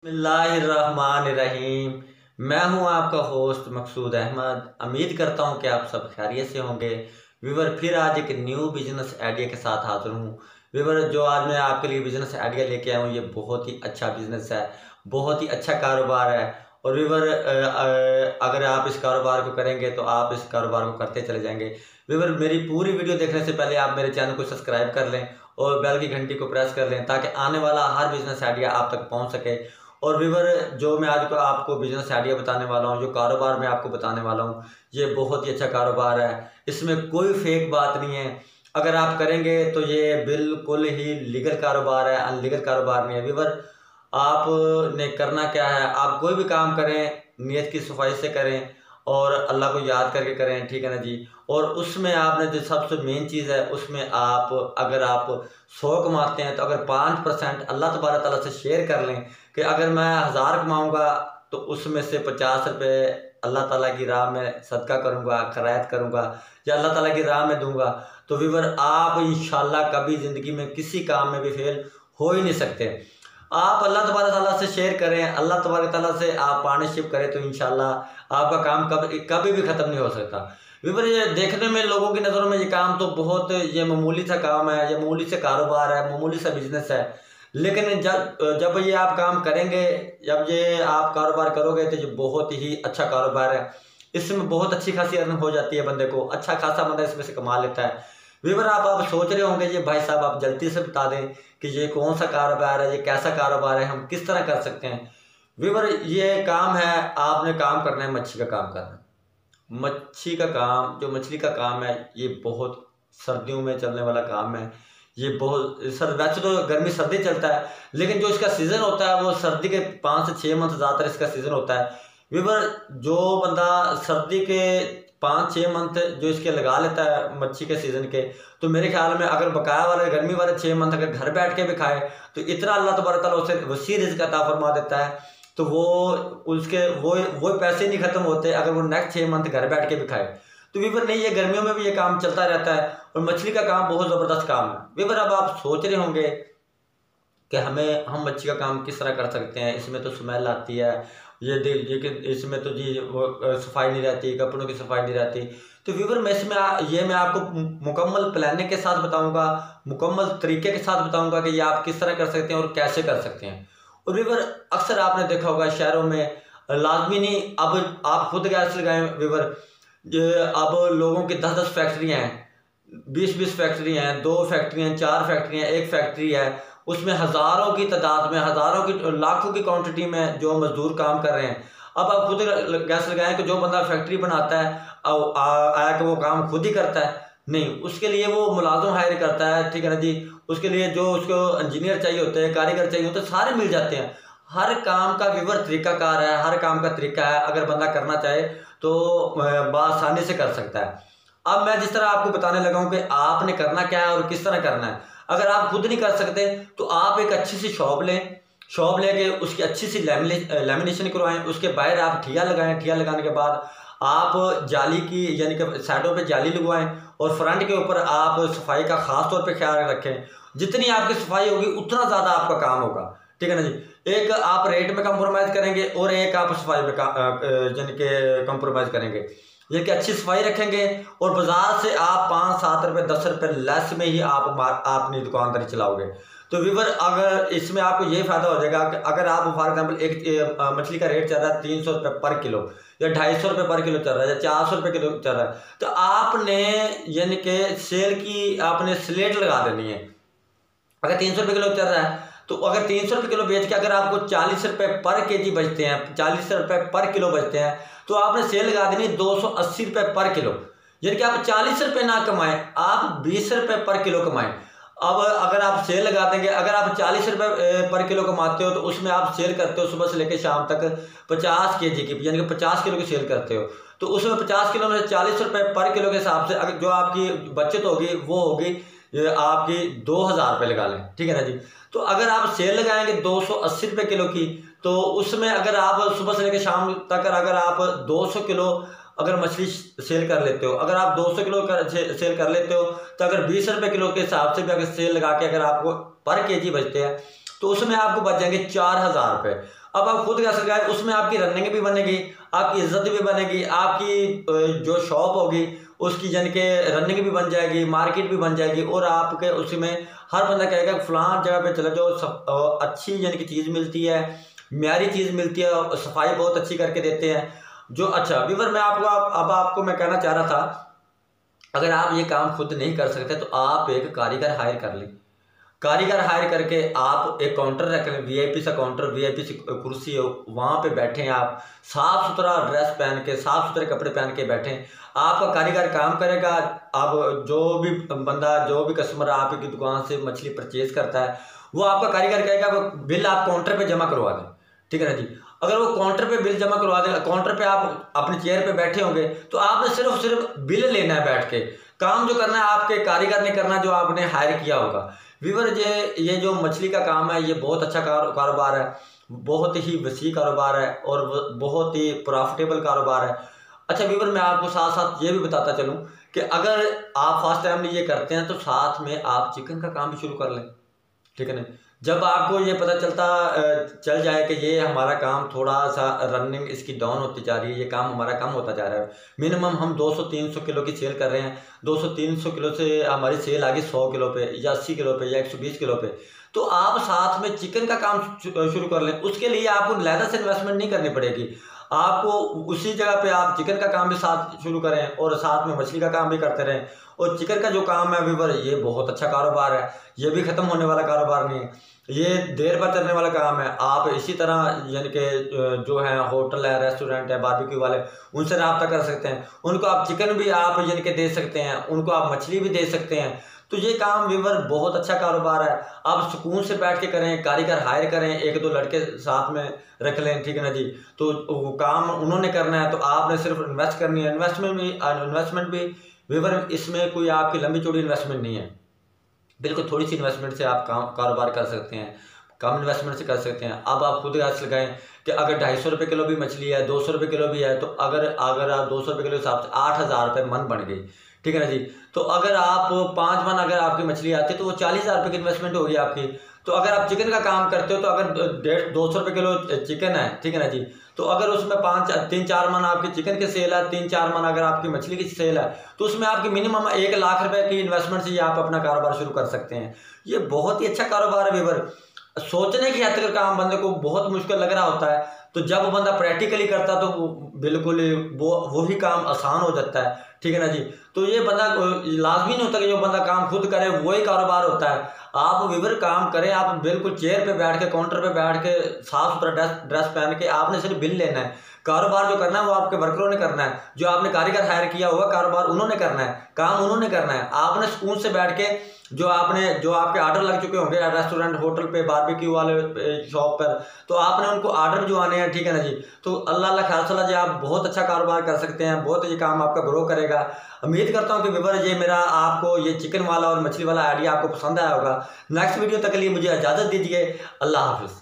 बिस्मिल्लाहिर्रहमानिर्रहीम। मैं हूं आपका होस्ट मकसूद अहमद। उम्मीद करता हूं कि आप सब खैरियत से होंगे। विवर फिर आज एक न्यू बिजनेस आइडिया के साथ हाजिर हूं। विवर जो आज मैं आपके लिए बिजनेस आइडिया लेके आया हूं, ये बहुत ही अच्छा बिजनेस है, बहुत ही अच्छा कारोबार है। और विवर अगर आप इस कारोबार को करेंगे तो आप इस कारोबार को करते चले जाएंगे। विवर मेरी पूरी वीडियो देखने से पहले आप मेरे चैनल को सब्सक्राइब कर लें और बेल की घंटी को प्रेस कर लें ताकि आने वाला हर बिजनेस आइडिया आप तक पहुंच सके। और विवर जो मैं आज को आपको बिजनेस आइडिया बताने वाला हूँ, जो कारोबार मैं आपको बताने वाला हूँ, ये बहुत ही अच्छा कारोबार है। इसमें कोई फेक बात नहीं है। अगर आप करेंगे तो ये बिल्कुल ही लीगल कारोबार है, अनलीगल कारोबार नहीं है। विवर आपने करना क्या है, आप कोई भी काम करें नीयत की सफाई से करें और अल्लाह को याद करके करें, ठीक है ना जी। और उसमें आपने जो सबसे मेन चीज़ है, उसमें आप अगर आप 100 कमाते हैं तो अगर 5% अल्लाह तबारक ताला से शेयर कर लें कि अगर मैं 1000 कमाऊँगा तो उसमें से 50 रुपये अल्लाह ताला की राह में सदका करूँगा, खैरात करूँगा या अल्लाह ताला की राह में दूंगा, तो विवर आप इंशाल्लाह कभी ज़िंदगी में किसी काम में भी फेल हो ही नहीं सकते। आप अल्लाह तबारक ताला से शेयर करें, अल्लाह तबारक ताला से आप पार्टनरशिप करें तो इंशाल्लाह आपका काम कभी कभी भी ख़त्म नहीं हो सकता। विवर ये देखने में लोगों की नज़रों में ये काम तो बहुत ये मामूली सा काम है, ये मामूली सा कारोबार है, मामूली सा बिजनेस है। लेकिन जब जब ये आप काम करेंगे, जब ये आप कारोबार करोगे तो ये बहुत ही अच्छा कारोबार है। इसमें बहुत अच्छी खासी अर्निंग हो जाती है, बंदे को अच्छा खासा बंदा इसमें से कमा लेता है। विवर आप सोच रहे होंगे, ये भाई साहब आप जल्दी से बता दें कि ये कौन सा कारोबार है, ये कैसा कारोबार है, हम किस तरह कर सकते हैं। विवर ये काम है, आपने काम करना है, मच्छी का काम करना है। मच्छी का काम, जो मछली का काम है, ये बहुत सर्दियों में चलने वाला काम है। ये बहुत वैसे तो गर्मी सर्दी चलता है, लेकिन जो इसका सीज़न होता है वो सर्दी के 5 से 6 मंथ ज़्यादातर इसका सीज़न होता है। विवर जो बंदा सर्दी के 5-6 मंथ जो इसके लगा लेता है मच्छी के सीज़न के, तो मेरे ख्याल में अगर बकाया वाले गर्मी वाले 6 मंथ अगर घर बैठ के भी खाए तो इतना अल्लाह तबारक तआला उसे वसी रिज़्क़ अता फरमा देता है, तो वो उसके वो पैसे नहीं ख़त्म होते अगर वो नेक्स्ट 6 मंथ घर बैठ के भी खाए। तो विवर नहीं, ये गर्मियों में भी ये काम चलता रहता है और मछली का काम बहुत ज़बरदस्त काम है। विवर अब आप सोच रहे होंगे कि हम मच्छी का काम किस तरह कर सकते हैं, इसमें तो स्मेल आती है, ये कि इसमें तो जी वो सफाई नहीं रहती, कपड़ों की सफाई नहीं रहती। तो विवर मैं इसमें मैं आपको मुकम्मल प्लानिंग के साथ बताऊंगा, मुकम्मल तरीके के साथ बताऊंगा कि ये आप किस तरह कर सकते हैं और कैसे कर सकते हैं। और विवर अक्सर आपने देखा होगा शहरों में लाजमी नहीं, अब आप खुद गैस लगाएं विवर, अब लोगों की 10-10 फैक्ट्रियाँ हैं, 20-20 फैक्ट्री हैं, 2 फैक्ट्री हैं, 4 फैक्ट्री हैं, 1 फैक्ट्री है, उसमें हज़ारों की तादाद में, हज़ारों की लाखों की क्वांटिटी में जो मजदूर काम कर रहे हैं। अब आप खुद गैस लगाएं कि जो बंदा फैक्ट्री बनाता है आया कि वो काम खुद ही करता है, नहीं, उसके लिए वो मुलाजिम हायर करता है, ठीक है ना जी। उसके लिए जो उसको इंजीनियर चाहिए होते हैं, कारीगर चाहिए होते हैं, सारे मिल जाते हैं। हर काम का विवर तरीकाकार है, हर काम का तरीका है, अगर बंदा करना चाहे तो बआसानी से कर सकता है। अब मैं जिस तरह आपको बताने लगा हूं कि आपने करना क्या है और किस तरह करना है। अगर आप खुद नहीं कर सकते तो आप एक अच्छी सी शॉप लें, शॉप लेके उसकी अच्छी सी लेमिनेशन करवाएं, उसके बाहर आप ठिया लगाएं, ठिया लगाने के बाद आप जाली की यानी कि साइडों पे जाली लगवाएं और फ्रंट के ऊपर आप सफाई का ख़ास तौर पे ख्याल रखें। जितनी आपकी सफाई होगी उतना ज़्यादा आपका काम होगा, ठीक है ना जी। एक आप रेट में कंप्रोमाइज़ करेंगे और एक आप सफाई में यानी कि कंप्रोमाइज़ करेंगे, ये कि अच्छी सफाई रखेंगे और बाजार से आप 5-7 रुपये 10 रुपये लेस में ही आप अपनी दुकानदारी चलाओगे। तो विवर अगर इसमें आपको ये फ़ायदा हो जाएगा कि अगर आप फॉर एग्जांपल एक मछली का रेट चल रहा है 300 रुपये पर किलो या 250 रुपये पर किलो चल रहा है या 400 रुपये किलो चल रहा है, तो आपने यानी कि सेल की आपने स्लेट लगा देनी है। अगर 300 रुपये किलो चल रहा है तो अगर 300 रुपये किलो बेच के अगर आपको 40 रुपये पर केजी बचते हैं, 40 रुपये पर किलो बचते हैं, तो आपने सेल लगा देनी 280 रुपये पर किलो। यानी कि आप 40 रुपये ना कमाएं, आप 20 रुपये पर किलो कमाएं। अब अगर आप सेल लगा देंगे, अगर आप 40 रुपये पर किलो कमाते हो तो उसमें आप सेल करते हो सुबह से लेकर शाम तक 50 केजी की, यानी कि 50 किलो की सेल करते हो, तो उसमें 50 किलो में 40 रुपये पर किलो के हिसाब से अगर जो आपकी बचत होगी वो होगी आपकी 2000 रुपये लगा लें, ठीक है ना जी। तो अगर आप सेल लगाएंगे 280 रुपये किलो की, तो उसमें अगर आप सुबह से लेकर शाम तक अगर आप 200 किलो अगर मछली सेल कर लेते हो, अगर आप 200 किलो सेल कर लेते हो, तो अगर 20 रुपये किलो के हिसाब से भी अगर सेल लगा के अगर आपको पर केजी बचते हैं तो उसमें आपको बच जाएंगे 4000 रुपये। अब आप खुद कैसे लगाए, उसमें आपकी रनिंग भी बनेगी, आपकी इज्जत भी बनेगी, आपकी जो शॉप होगी उसकी यानी कि रनिंग भी बन जाएगी, मार्केट भी बन जाएगी, और आपके उसमें हर बंदा कहेगा फलां जगह पे चले जाओ, सब अच्छी यानी कि चीज़ मिलती है, म्यारी चीज़ मिलती है, सफाई बहुत अच्छी करके देते हैं जो। अच्छा व्यूअर, मैं आपको अब आपको मैं कहना चाह रहा था, अगर आप ये काम खुद नहीं कर सकते तो आप एक कारीगर हायर कर लें। कारीगर हायर करके आप एक काउंटर रख लें, वीआईपी सा काउंटर, वीआईपी सी कुर्सी हो, वहाँ पे बैठें आप, साफ़ सुथरा ड्रेस पहन के, साफ़ सुथरे कपड़े पहन के बैठें, आपका कारीगर काम करेगा। अब जो भी बंदा, जो भी कस्टमर आपकी दुकान से मछली परचेज करता है, वो आपका कारीगर कहेगा वो बिल आप काउंटर पर जमा करवा दें, ठीक है ना जी। अगर वो काउंटर पे बिल जमा करवा देगा, काउंटर पे आप अपनी चेयर पे बैठे होंगे, तो आपने सिर्फ बिल लेना है बैठ के, काम जो करना है आपके कारीगर ने करना जो आपने हायर किया होगा। व्यूअर, ये जो मछली का काम है ये बहुत अच्छा कारोबार है, बहुत ही वसी कारोबार है और बहुत ही प्रॉफिटेबल कारोबार है। अच्छा व्यूअर, मैं आपको साथ साथ ये भी बताता चलूँ कि अगर आप फर्स्ट टाइम ये करते हैं तो साथ में आप चिकन का काम भी शुरू कर लें, ठीक है ना। जब आपको ये पता चल जाए कि ये हमारा काम थोड़ा सा रनिंग इसकी डाउन होती जा रही है, ये काम हमारा कम होता जा रहा है, मिनिमम हम 200-300 किलो की सेल कर रहे हैं, 200-300 किलो से हमारी सेल आ गई 100 किलो पे या 80 किलो पे या 120 किलो पे, तो आप साथ में चिकन का काम शुरू कर लें। उसके लिए आपको लहदा से इन्वेस्टमेंट नहीं करनी पड़ेगी, आपको उसी जगह पे आप चिकन का काम भी साथ शुरू करें और साथ में मछली का काम भी करते रहें। और चिकन का जो काम है व्यूअर, ये बहुत अच्छा कारोबार है, ये भी ख़त्म होने वाला कारोबार नहीं है, ये देर पर चलने वाला काम है। आप इसी तरह यानी कि जो है होटल है, रेस्टोरेंट है, बारबेक्यू वाले, उनसे रब्ता कर सकते हैं, उनको आप चिकन भी आप यानी कि दे सकते हैं, उनको आप मछली भी दे सकते हैं। तो ये काम व्यूअर बहुत अच्छा कारोबार है, आप सुकून से बैठ के करें, कारीगर हायर करें, एक दो लड़के साथ में रख लें, ठीक है ना जी। तो वो काम उन्होंने करना है, तो आपने सिर्फ इन्वेस्ट करनी है। इन्वेस्टमेंट भी व्यूअर, इसमें कोई आपकी लंबी चौड़ी इन्वेस्टमेंट नहीं है, बिल्कुल थोड़ी सी इन्वेस्टमेंट से आप कारोबार कर सकते हैं, कम इन्वेस्टमेंट से कर सकते हैं। अब आप खुद हाथ लगाएं कि अगर 250 रुपये किलो भी मछली है, 200 रुपये किलो भी है, तो अगर आप 200 रुपये किलो हिसाब से 8000 रुपये मन बन गई, ठीक है ना जी। तो अगर आप 5 मन अगर आपकी मछली आती है तो वो 40,000 रुपये की इन्वेस्टमेंट होगी आपकी। तो अगर आप चिकन का काम करते हो तो अगर 200 रुपये किलो चिकन है, ठीक है ना जी, तो अगर उसमें 3-4 मन आपकी चिकन की सेल है, 3-4 मन अगर आपकी मछली की सेल है, तो उसमें आपकी मिनिमम 1 लाख रुपए की इन्वेस्टमेंट से ही आप अपना कारोबार शुरू कर सकते हैं। ये बहुत ही अच्छा कारोबार है व्यूअर। सोचने की हद तक काम बंदे को बहुत मुश्किल लग रहा होता है, तो जब बंदा प्रैक्टिकली करता तो बिल्कुल वो ही काम आसान हो जाता है, ठीक है ना जी। तो ये बंदा लाजमी नहीं होता कि जो बंदा काम खुद करे वही कारोबार होता है। आप व्यूअर काम करें, आप बिल्कुल चेयर पे बैठ के, काउंटर पे बैठ के, साफ सुथरा ड्रेस पहन के, आपने सिर्फ बिल लेना है। कारोबार जो करना है वो आपके वर्करों ने करना है, जो आपने कारीगर हायर किया होगा कारोबार उन्होंने करना है, काम उन्होंने करना है। आपने सुकून से बैठ के जो आपके ऑर्डर लग चुके होंगे रेस्टोरेंट, होटल पे, बारबेक्यू वाले शॉप पर, तो आपने उनको ऑर्डर जो आने हैं, ठीक है ना जी। तो अल्लाह ख्याल सला जी, आप बहुत अच्छा कारोबार कर सकते हैं, बहुत ये काम आपका ग्रो करेगा। उम्मीद करता हूँ कि व्यूअर ये मेरा आपको ये चिकन वाला और मछली वाला आइडिया आपको पसंद आया होगा। नेक्स्ट वीडियो तक के लिए मुझे इजाज़त दीजिए। अल्लाह हाफिज़।